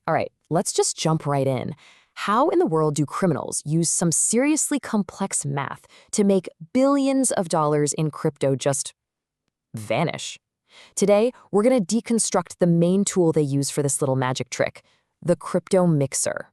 All right, let's just jump right in. How in the world do criminals use some seriously complex math to make billions of dollars in crypto just vanish? Today, we're going to deconstruct the main tool they use for this little magic trick, the crypto mixer.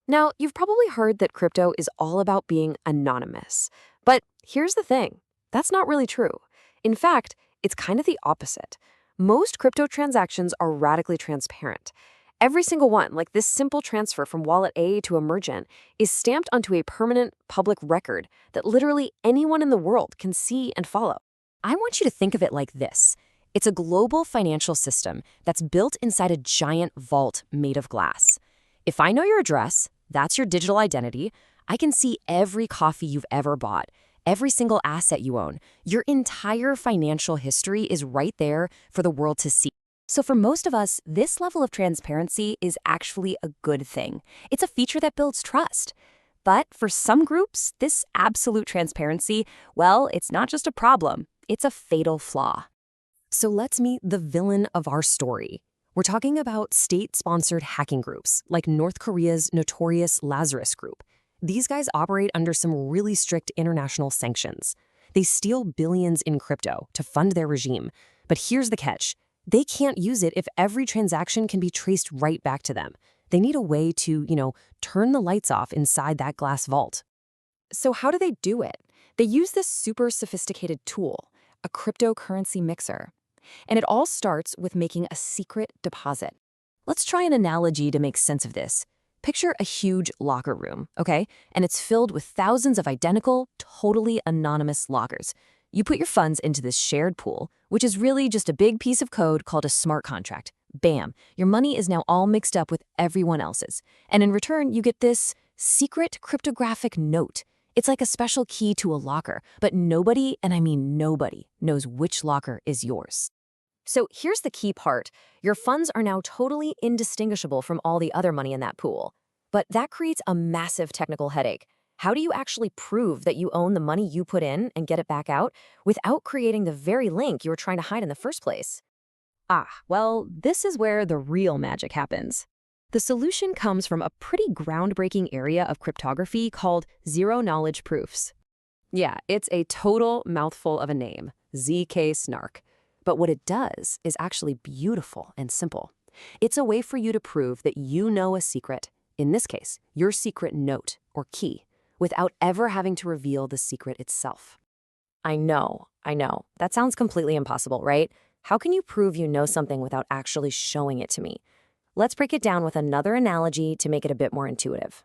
Now, you've probably heard that crypto is all about being anonymous. But here's the thing, that's not really true. In fact, it's kind of the opposite. Most crypto transactions are radically transparent. Every single one, like this simple transfer from wallet A to a merchant, is stamped onto a permanent public record that literally anyone in the world can see and follow. I want you to think of it like this. It's a global financial system that's built inside a giant vault made of glass. If I know your address, that's your digital identity, I can see every coffee you've ever bought, every single asset you own. Your entire financial history is right there for the world to see. So for most of us, this level of transparency is actually a good thing. It's a feature that builds trust. But for some groups, this absolute transparency, well, it's not just a problem, it's a fatal flaw. So let's meet the villain of our story. We're talking about state-sponsored hacking groups, like North Korea's notorious Lazarus Group. These guys operate under some really strict international sanctions. They steal billions in crypto to fund their regime. But here's the catch. They can't use it if every transaction can be traced right back to them. They need a way to, turn the lights off inside that glass vault. So how do they do it? They use this super sophisticated tool, a cryptocurrency mixer. And it all starts with making a secret deposit. Let's try an analogy to make sense of this. Picture a huge locker room, okay? And it's filled with thousands of identical, totally anonymous lockers. You put your funds into this shared pool, which is really just a big piece of code called a smart contract. Bam, your money is now all mixed up with everyone else's. And in return, you get this secret cryptographic note. It's like a special key to a locker, but nobody, and I mean nobody, knows which locker is yours. So here's the key part. Your funds are now totally indistinguishable from all the other money in that pool. But that creates a massive technical headache. How do you actually prove that you own the money you put in and get it back out without creating the very link you were trying to hide in the first place? Well, this is where the real magic happens. The solution comes from a pretty groundbreaking area of cryptography called zero-knowledge proofs. Yeah, it's a total mouthful of a name, ZK-SNARK. But what it does is actually beautiful and simple. It's a way for you to prove that you know a secret, in this case, your secret note or key, without ever having to reveal the secret itself. I know. That sounds completely impossible, right? How can you prove you know something without actually showing it to me? Let's break it down with another analogy to make it a bit more intuitive.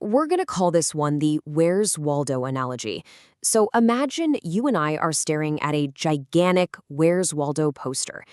We're going to call this one the Where's Waldo analogy. So imagine you and I are staring at a gigantic Where's Waldo poster.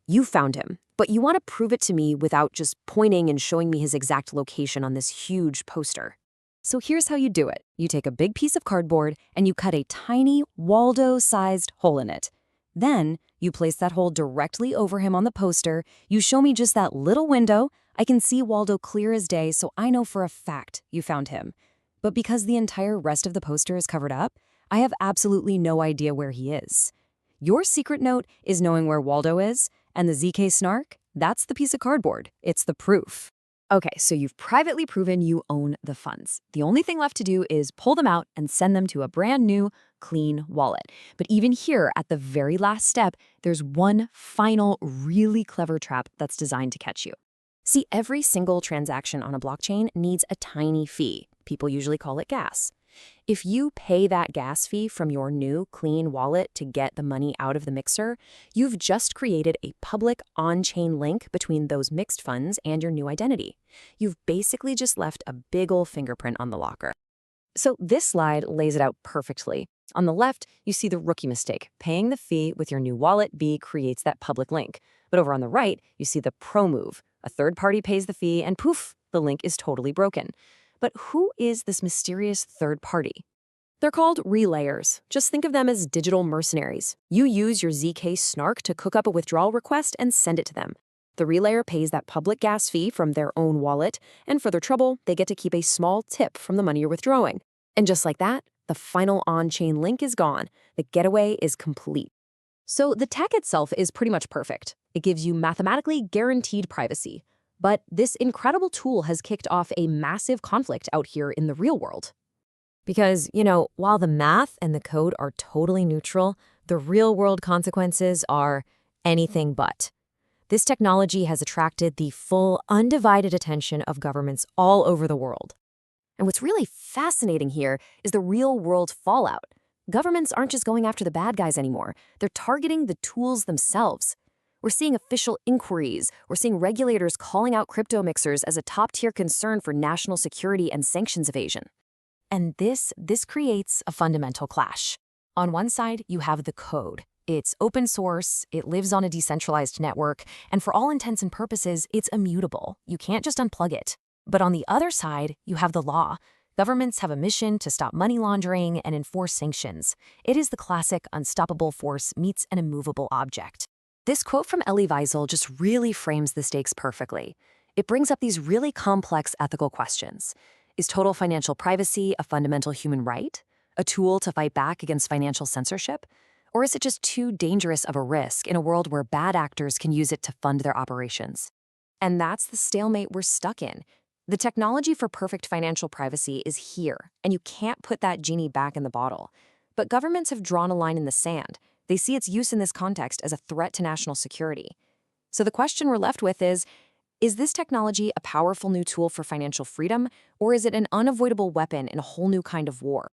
You found him, but you want to prove it to me without just pointing and showing me his exact location on this huge poster. So here's how you do it. You take a big piece of cardboard and you cut a tiny Waldo-sized hole in it. Then you place that hole directly over him on the poster. You show me just that little window. I can see Waldo clear as day, so I know for a fact you found him. But because the entire rest of the poster is covered up, I have absolutely no idea where he is. Your secret note is knowing where Waldo is, and the ZK-SNARK, that's the piece of cardboard. It's the proof. Okay, so you've privately proven you own the funds. The only thing left to do is pull them out and send them to a brand new, clean wallet. But even here, at the very last step, there's one final, really clever trap that's designed to catch you. See, every single transaction on a blockchain needs a tiny fee. People usually call it gas. If you pay that gas fee from your new clean wallet to get the money out of the mixer, you've just created a public on-chain link between those mixed funds and your new identity. You've basically just left a big ol' fingerprint on the locker. So this slide lays it out perfectly. On the left, you see the rookie mistake. Paying the fee with your new wallet B creates that public link. But over on the right, you see the pro move. A third party pays the fee and poof, the link is totally broken. But who is this mysterious third party? They're called relayers. Just think of them as digital mercenaries. You use your ZK-SNARK to cook up a withdrawal request and send it to them. The relayer pays that public gas fee from their own wallet, and for their trouble, they get to keep a small tip from the money you're withdrawing. And just like that, the final on-chain link is gone. The getaway is complete. So the tech itself is pretty much perfect. It gives you mathematically guaranteed privacy. But this incredible tool has kicked off a massive conflict out here in the real world. Because, while the math and the code are totally neutral, the real-world consequences are anything but. This technology has attracted the full, undivided attention of governments all over the world. And what's really fascinating here is the real-world fallout. Governments aren't just going after the bad guys anymore. They're targeting the tools themselves. We're seeing official inquiries. We're seeing regulators calling out crypto mixers as a top-tier concern for national security and sanctions evasion. And this creates a fundamental clash. On one side, you have the code. It's open source, it lives on a decentralized network, and for all intents and purposes, it's immutable. You can't just unplug it. But on the other side, you have the law. Governments have a mission to stop money laundering and enforce sanctions. It is the classic unstoppable force meets an immovable object. This quote from Elie Wiesel just really frames the stakes perfectly. It brings up these really complex ethical questions. Is total financial privacy a fundamental human right? A tool to fight back against financial censorship? Or is it just too dangerous of a risk in a world where bad actors can use it to fund their operations? And that's the stalemate we're stuck in. The technology for perfect financial privacy is here, and you can't put that genie back in the bottle. But governments have drawn a line in the sand. They see its use in this context as a threat to national security. So the question we're left with is this technology a powerful new tool for financial freedom, or is it an unavoidable weapon in a whole new kind of war?